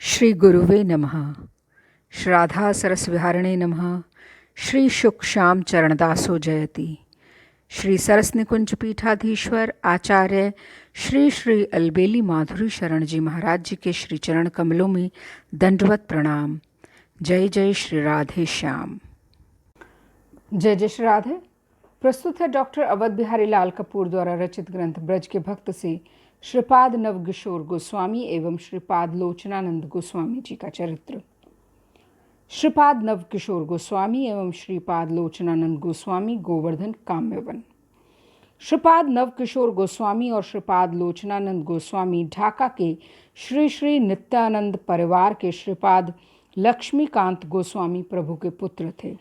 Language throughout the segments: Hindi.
श्री गुरुवे नमः। श्राद्धा सरसविहारिणे नमः। श्री शुक श्याम चरणदासो जयति। श्री सरस निकुंज पीठाधीश्वर आचार्य श्री श्री अलबेली माधुरी शरण जी महाराज जी के श्री चरण कमलों में दंडवत प्रणाम। जय जय श्री राधे श्याम। जय जय श्री राधे। प्रस्तुत है डॉक्टर अवध बिहारी लाल कपूर द्वारा रचित ग्रंथ ब्रज के भक्त से श्रीपाद नवकिशोर गोस्वामी एवं श्रीपाद लोचनानंद गोस्वामी जी का चरित्र। श्रीपाद नवकिशोर गोस्वामी एवं श्रीपाद लोचनानंद गोस्वामी, गोवर्धन काम्यवन। श्रीपाद नवकिशोर गोस्वामी और श्रीपाद लोचनानंद गोस्वामी ढाका के श्री श्री नित्यानंद परिवार के श्रीपाद लक्ष्मीकांत गोस्वामी प्रभु के पुत्र थे।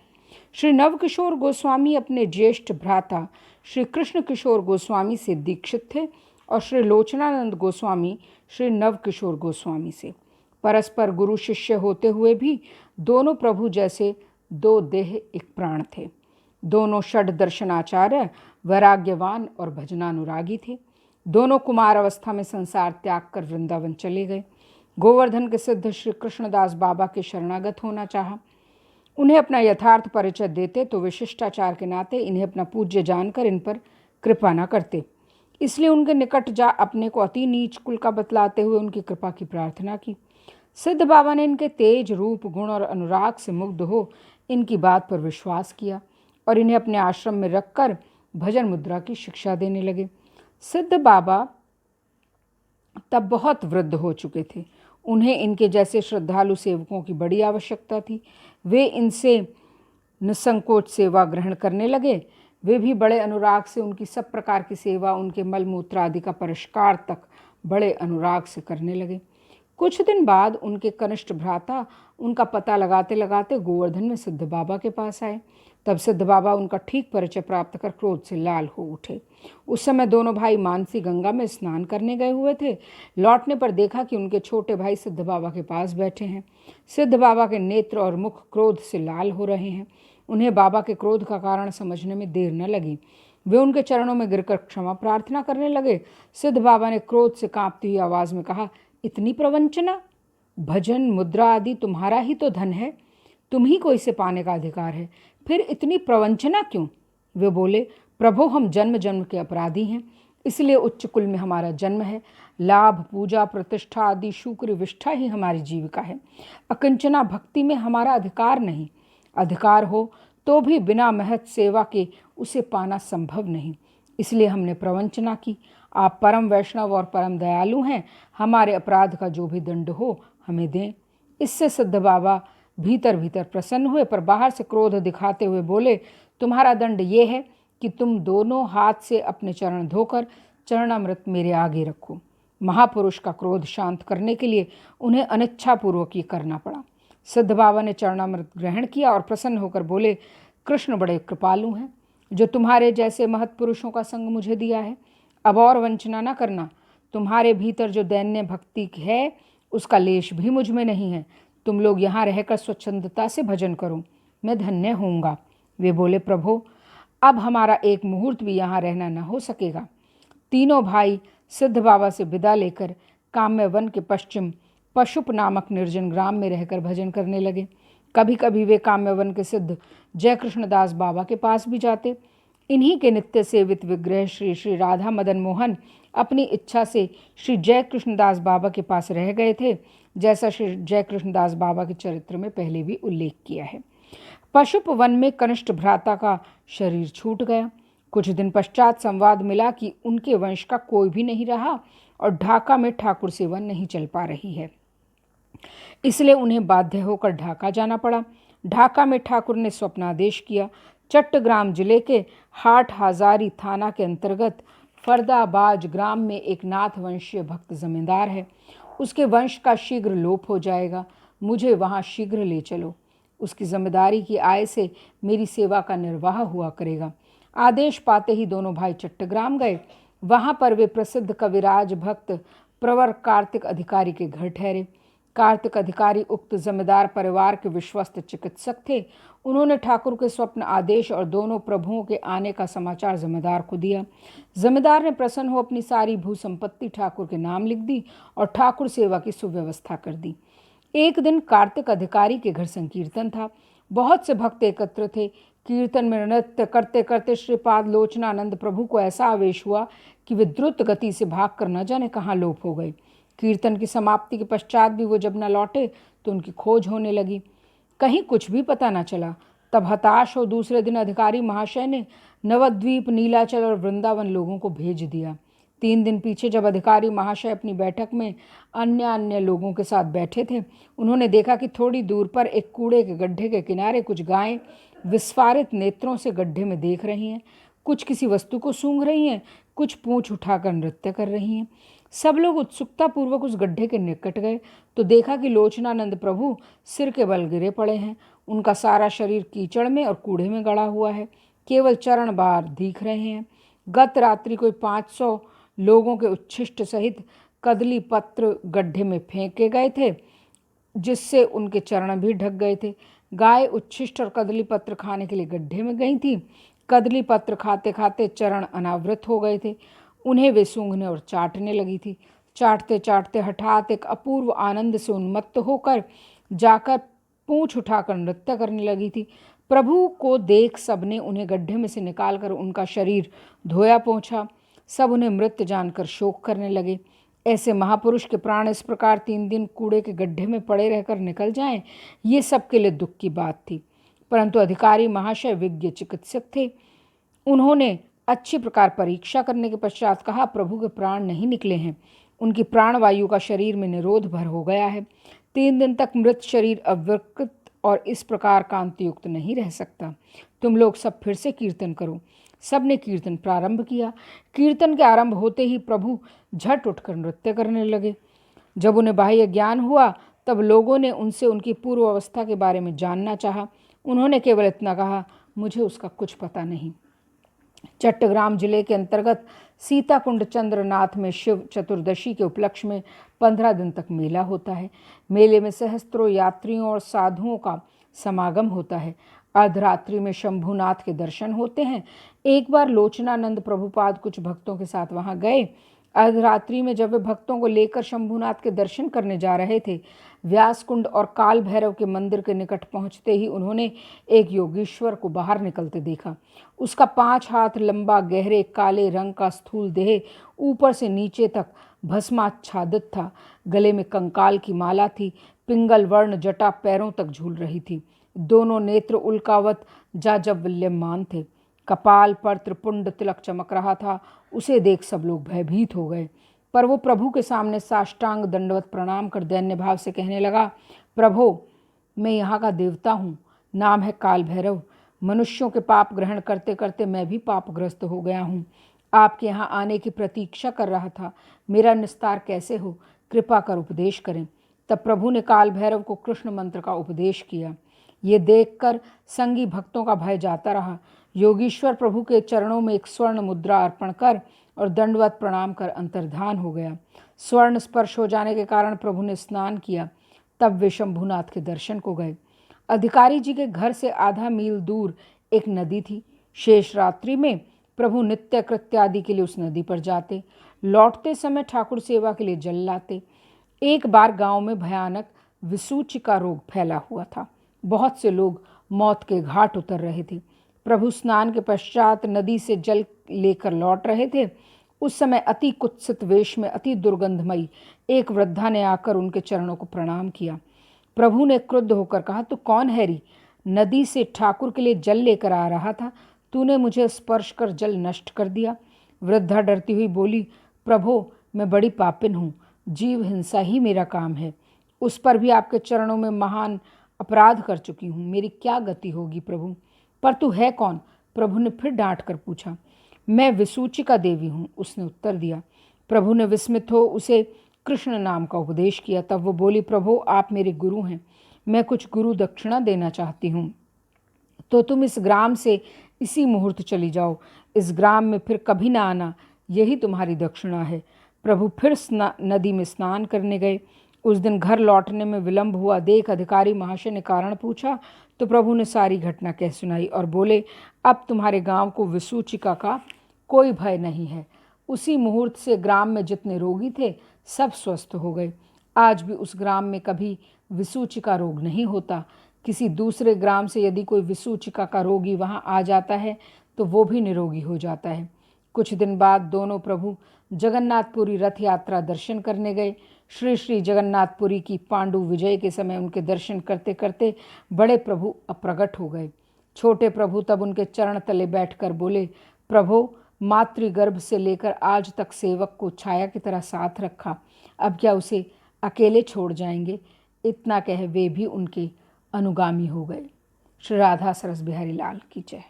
श्री नवकिशोर गोस्वामी अपने ज्येष्ठ भ्राता श्री कृष्ण किशोर गोस्वामी से दीक्षित थे और श्री लोचनानंद गोस्वामी श्री नवकिशोर गोस्वामी से। परस्पर गुरु शिष्य होते हुए भी दोनों प्रभु जैसे दो देह एक प्राण थे। दोनों षड दर्शनाचार्य, वैराग्यवान और भजनानुरागी थे। दोनों कुमार अवस्था में संसार त्याग कर वृंदावन चले गए। गोवर्धन के सिद्ध श्री कृष्णदास बाबा के शरणागत होना चाहा। उन्हें अपना यथार्थ परिचय देते तो विशिष्टाचार के नाते इन्हें अपना पूज्य जानकर इन पर कृपा न करते, इसलिए उनके निकट जा अपने को अति नीच कुल का बतलाते हुए उनकी कृपा की प्रार्थना की। सिद्ध बाबा ने इनके तेज रूप, गुण और अनुराग से मुग्ध हो इनकी बात पर विश्वास किया और इन्हें अपने आश्रम में रखकर भजन मुद्रा की शिक्षा देने लगे। सिद्ध बाबा तब बहुत वृद्ध हो चुके थे। उन्हें इनके जैसे श्रद्धालु सेवकों की बड़ी आवश्यकता थी। वे इनसे निसंकोच सेवा ग्रहण करने लगे। वे भी बड़े अनुराग से उनकी सब प्रकार की सेवा, उनके मल मूत्र आदि का परिष्कार तक बड़े अनुराग से करने लगे। कुछ दिन बाद उनके कनिष्ठ भ्राता उनका पता लगाते लगाते गोवर्धन में सिद्ध बाबा के पास आए। तब सिद्ध बाबा उनका ठीक परिचय प्राप्त कर क्रोध से लाल हो उठे। उस समय दोनों भाई मानसी गंगा में स्नान करने गए हुए थे। लौटने पर देखा कि उनके छोटे भाई सिद्ध बाबा के पास बैठे हैं। सिद्ध बाबा के नेत्र और मुख क्रोध से लाल हो रहे हैं। उन्हें बाबा के क्रोध का कारण समझने में देर न लगी। वे उनके चरणों में गिरकर क्षमा प्रार्थना करने लगे। सिद्ध बाबा ने क्रोध से कांपती हुई आवाज में कहा, इतनी प्रवंचना! भजन मुद्रा आदि तुम्हारा ही तो धन है, तुम ही को इसे पाने का अधिकार है, फिर इतनी प्रवंचना क्यों? वे बोले, प्रभु, हम जन्म जन्म के अपराधी हैं, इसलिए उच्च कुल में हमारा जन्म है। लाभ, पूजा, प्रतिष्ठा आदि शुक्र विष्ठा ही हमारी जीविका है। अकिंचना भक्ति में हमारा अधिकार नहीं। अधिकार हो तो भी बिना महत सेवा के उसे पाना संभव नहीं, इसलिए हमने प्रवंचना की। आप परम वैष्णव और परम दयालु हैं, हमारे अपराध का जो भी दंड हो हमें दें। इससे सिद्ध बाबा भीतर भीतर प्रसन्न हुए, पर बाहर से क्रोध दिखाते हुए बोले, तुम्हारा दंड ये है कि तुम दोनों हाथ से अपने चरण धोकर चरणामृत मेरे आगे रखो। महापुरुष का क्रोध शांत करने के लिए उन्हें अनिच्छापूर्वक ये करना पड़ा। सिद्ध बाबा ने चरणामृत ग्रहण किया और प्रसन्न होकर बोले, कृष्ण बड़े कृपालु हैं, जो तुम्हारे जैसे महत् पुरुषों का संग मुझे दिया है। अब और वंचना न करना। तुम्हारे भीतर जो दैन्य भक्ति है उसका लेश भी मुझ में नहीं है। तुम लोग यहाँ रहकर स्वच्छंदता से भजन करो, मैं धन्य होऊंगा। वे बोले, प्रभु, अब हमारा एक मुहूर्त भी यहाँ रहना न हो सकेगा। तीनों भाई सिद्ध बाबा से विदा लेकर काम्यवन के पश्चिम पशुप नामक निर्जन ग्राम में रहकर भजन करने लगे। कभी कभी वे काम्यवन के सिद्ध जय कृष्णदास बाबा के पास भी जाते। इन्हीं के नित्य सेवित विग्रह श्री श्री राधा मदन मोहन अपनी इच्छा से श्री जय कृष्णदास बाबा के पास रह गए थे, जैसा श्री जय कृष्णदास बाबा के चरित्र में पहले भी उल्लेख किया है। पशुप वन में कनिष्ठ भ्राता का शरीर छूट गया। कुछ दिन पश्चात संवाद मिला कि उनके वंश का कोई भी नहीं रहा और ढाका में ठाकुर सेवा नहीं चल पा रही है, इसलिए उन्हें बाध्य होकर ढाका जाना पड़ा। ढाका में ठाकुर ने स्वप्नादेश किया। चट्टग्राम जिले के हाट हजारी थाना के अंतर्गत फरदाबाज ग्राम में एक नाथ वंशीय भक्त जमींदार है। उसके वंश का शीघ्र लोप हो जाएगा, मुझे वहाँ शीघ्र ले चलो। उसकी जमींदारी की आय से मेरी सेवा का निर्वाह हुआ करेगा। आदेश पाते ही दोनों भाई चट्टग्राम गए। वहाँ पर वे प्रसिद्ध कविराज भक्त प्रवर कार्तिक अधिकारी के घर ठहरे। कार्तिक अधिकारी उक्त जमींदार परिवार के विश्वस्त चिकित्सक थे। उन्होंने ठाकुर के स्वप्न आदेश और दोनों प्रभुओं के आने का समाचार जमींदार को दिया। जमींदार ने प्रसन्न हो अपनी सारी भू संपत्ति ठाकुर के नाम लिख दी और ठाकुर सेवा की सुव्यवस्था कर दी। एक दिन कार्तिक अधिकारी के घर संकीर्तन था। बहुत से भक्त एकत्र थे। कीर्तन में नृत्य करते करते श्रीपाद लोचनानंद प्रभु को ऐसा आवेश हुआ कि वे द्रुत गति से भागकर न जाने कहाँ लोप हो गए। कीर्तन की समाप्ति के पश्चात भी वो जब न लौटे तो उनकी खोज होने लगी। कहीं कुछ भी पता न चला। तब हताश हो दूसरे दिन अधिकारी महाशय ने नवद्वीप, नीलाचल और वृंदावन लोगों को भेज दिया। 3 दिन पीछे जब अधिकारी महाशय अपनी बैठक में अन्य लोगों के साथ बैठे थे, उन्होंने देखा कि थोड़ी दूर पर एक कूड़े के गड्ढे के किनारे कुछ गायें विस्फारित नेत्रों से गड्ढे में देख रही हैं। कुछ किसी वस्तु को सूंघ रही हैं, कुछ पूंछ उठाकर नृत्य कर रही हैं। सब लोग उत्सुकतापूर्वक उस गड्ढे के निकट गए तो देखा कि लोचनानंद प्रभु सिर के बल गिरे पड़े हैं। उनका सारा शरीर कीचड़ में और कूड़े में गड़ा हुआ है। केवल चरण बार दिख रहे हैं। गत रात्रि कोई 500 लोगों के उच्छिष्ट सहित कदली पत्र गड्ढे में फेंके गए थे, जिससे उनके चरण भी ढक गए थे। गाय उच्छिष्ट और कदली पत्र खाने के लिए गड्ढे में गई थी। कदली पत्र खाते खाते चरण अनावृत हो गए थे। उन्हें वे सूंघने और चाटने लगी थी। चाटते चाटते हठात एक अपूर्व आनंद से उन्मत्त होकर जाकर पूंछ उठाकर नृत्य करने लगी थी। प्रभु को देख सबने उन्हें गड्ढे में से निकालकर उनका शरीर धोया पोंछा। सब उन्हें मृत जानकर शोक करने लगे। ऐसे महापुरुष के प्राण इस प्रकार 3 दिन कूड़े के गड्ढे में पड़े रहकर निकल जाएं, ये सबके लिए दुख की बात थी। परंतु अधिकारी महाशय विज्ञ चिकित्सक थे। उन्होंने अच्छी प्रकार परीक्षा करने के पश्चात कहा, प्रभु के प्राण नहीं निकले हैं, उनकी प्राणवायु का शरीर में निरोध भर हो गया है। 3 दिन तक मृत शरीर अविकृत और इस प्रकार कांतियुक्त नहीं रह सकता। तुम लोग सब फिर से कीर्तन करो। सबने कीर्तन प्रारंभ किया। कीर्तन के आरंभ होते ही प्रभु झट उठकर नृत्य करने लगे। जब उन्हें बाह्य ज्ञान हुआ तब लोगों ने उनसे उनकी पूर्व अवस्था के बारे में जानना चाहा। उन्होंने केवल इतना कहा, मुझे उसका कुछ पता नहीं। चट्टग्राम जिले के अंतर्गत सीताकुंड चंद्रनाथ में शिव चतुर्दशी के उपलक्ष्य में 15 दिन तक मेला होता है। मेले में सहस्त्रों यात्रियों और साधुओं का समागम होता है। अर्धरात्रि में शंभुनाथ के दर्शन होते हैं। एक बार लोचनानंद प्रभुपाद कुछ भक्तों के साथ वहां गए। अर्धरात्रि में जब वे भक्तों को लेकर शंभुनाथ के दर्शन करने जा रहे थे, व्यासकुंड और काल भैरव के मंदिर के निकट पहुंचते ही उन्होंने एक योगीश्वर को बाहर निकलते देखा। उसका 5 हाथ लंबा, गहरे काले रंग का स्थूल देह ऊपर से नीचे तक भस्माच्छादित था। गले में कंकाल की माला थी। पिंगल वर्ण जटा पैरों तक झूल रही थी। दोनों नेत्र उल्कावत जाज्वल्यमान थे। कपाल पर त्रिपुंड तिलक चमक रहा था। उसे देख सब लोग भयभीत हो गए। पर वो प्रभु के सामने साष्टांग दंडवत प्रणाम कर दैन्य भाव से कहने लगा, प्रभो, मैं यहाँ का देवता हूँ, नाम है काल भैरव। मनुष्यों के पाप ग्रहण करते करते मैं भी पापग्रस्त हो गया हूँ। आपके यहाँ आने की प्रतीक्षा कर रहा था। मेरा निस्तार कैसे हो, कृपा कर उपदेश करें। तब प्रभु ने काल भैरव को कृष्ण मंत्र का उपदेश किया। ये देखकर संगी भक्तों का भय जाता रहा। योगीश्वर प्रभु के चरणों में एक स्वर्ण मुद्रा अर्पण कर और दंडवत प्रणाम कर अंतर्धान हो गया। स्वर्ण स्पर्श हो जाने के कारण प्रभु ने स्नान किया। तब वे शंभुनाथ के दर्शन को गए। अधिकारी जी के घर से आधा मील दूर एक नदी थी। शेष रात्रि में प्रभु नित्य कृत्य आदि के लिए उस नदी पर जाते। लौटते समय ठाकुर सेवा के लिए जल लाते। एक बार गांव में भयानक विसूची का रोग फैला हुआ था। बहुत से लोग मौत के घाट उतर रहे थे। प्रभु स्नान के पश्चात नदी से जल लेकर लौट रहे थे। उस समय अति कुत्सित वेश में अति दुर्गंधमयी एक वृद्धा ने आकर उनके चरणों को प्रणाम किया। प्रभु ने क्रुद्ध होकर कहा, तू कौन है री? नदी से ठाकुर के लिए जल लेकर आ रहा था, तूने मुझे स्पर्श कर जल नष्ट कर दिया। वृद्धा डरती हुई बोली, प्रभु, मैं बड़ी पापिन हूँ, जीव हिंसा ही मेरा काम है। उस पर भी आपके चरणों में महान अपराध कर चुकी हूँ। मेरी क्या गति होगी प्रभु? पर तू है कौन? प्रभु ने फिर डांट कर पूछा। मैं विसूचिका देवी हूँ, उसने उत्तर दिया। प्रभु ने विस्मित हो उसे कृष्ण नाम का उपदेश किया। तब वो बोली, प्रभु, आप मेरे गुरु हैं, मैं कुछ गुरु दक्षिणा देना चाहती हूँ, तो तुम इस ग्राम से इसी मुहूर्त चली जाओ। इस ग्राम में फिर कभी ना आना, यही तुम्हारी दक्षिणा है। प्रभु फिर नदी में स्नान करने गए। उस दिन घर लौटने में विलंब हुआ देख अधिकारी महाशय ने कारण पूछा तो प्रभु ने सारी घटना कह सुनाई और बोले, अब तुम्हारे गांव को विसूचिका का कोई भय नहीं है। उसी मुहूर्त से ग्राम में जितने रोगी थे सब स्वस्थ हो गए। आज भी उस ग्राम में कभी विसूचिका रोग नहीं होता। किसी दूसरे ग्राम से यदि कोई विसूचिका का रोगी वहाँ आ जाता है तो वो भी निरोगी हो जाता है। कुछ दिन बाद दोनों प्रभु जगन्नाथपुरी रथ यात्रा दर्शन करने गए। श्री श्री जगन्नाथपुरी की पांडु विजय के समय उनके दर्शन करते करते बड़े प्रभु अप्रगट हो गए। छोटे प्रभु तब उनके चरण तले बैठकर बोले, प्रभु, मातृगर्भ से लेकर आज तक सेवक को छाया की तरह साथ रखा, अब क्या उसे अकेले छोड़ जाएंगे? इतना कह वे भी उनके अनुगामी हो गए। श्री राधा सरस बिहारी लाल की जय।